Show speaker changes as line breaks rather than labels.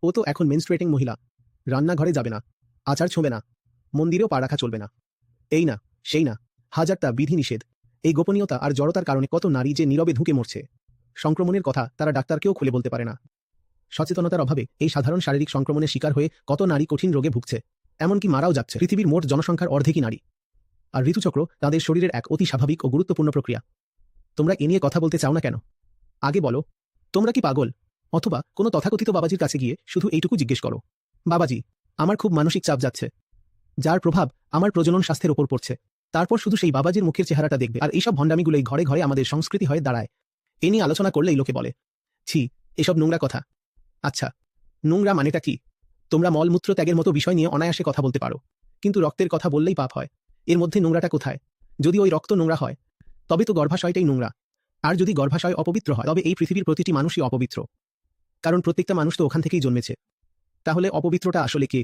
ও তো এখন মেনস্ট্রুয়েটিং মহিলা। রান্নাঘরে যাবে না, আচার ছোঁবে না, মন্দিরেও পা রাখা চলবে না। এই না, সেই না, হাজারটা বিধিনিষেধ। এই গোপনীয়তা আর জড়তার কারণে কত নারী যে নীরবে ঢুকে মরছে। সংক্রমণের কথা তারা ডাক্তারকেও খুলে বলতে পারে না। সচেতনতার অভাবে এই সাধারণ শারীরিক সংক্রমণের শিকার হয়ে কত নারী কঠিন রোগে ভুগছে, এমনকি মারাও যাচ্ছে। পৃথিবীর মোট জনসংখ্যার অর্ধেকই নারী। আর ঋতুচক্র তাদের শরীরের এক অতি স্বাভাবিক ও গুরুত্বপূর্ণ প্রক্রিয়া। তোমরা এ নিয়ে কথা বলতে চাও না কেন? আগে বলো, তোমরা কি পাগল? অথবা কোনো তথাকথিত বাবাজির কাছে গিয়ে শুধু এইটুকু জিজ্ঞেস করো, বাবাজি, আমার খুব মানসিক চাপ যাচ্ছে, যার প্রভাব আমার প্রজনন স্বাস্থ্যের ওপর পড়ছে। তারপর শুধু সেই বাবাজির মুখের চেহারাটা দেখবে, আর এইসব ভণ্ডামিগুলোই ঘরে ঘরে আমাদের সংস্কৃতি হয়ে দাঁড়ায়। এ নিয়ে আলোচনা করলেই লোকে বলে, ছি, এসব নোংরা কথা। আচ্ছা, নোংরা মানেটা কি? তোমরা মলমূত্র ত্যাগের মতো বিষয় নিয়ে অনায়াসে কথা বলতে পারো, কিন্তু রক্তের কথা বললেই পাপ হয়। এর মধ্যে নোংরাটা কোথায়? যদি ওই রক্ত নোংরা হয়, তবে তো গর্ভাশয়টাই নোংরা। আর যদি গর্ভাশয় অপবিত্র হয়, তবে এই পৃথিবীর প্রতিটি মানুষই অপবিত্র, কারণ প্রত্যেকটা মানুষ তো ওখান থেকেই জন্মেছে। তাহলে অপবিত্রটা আসলে কে?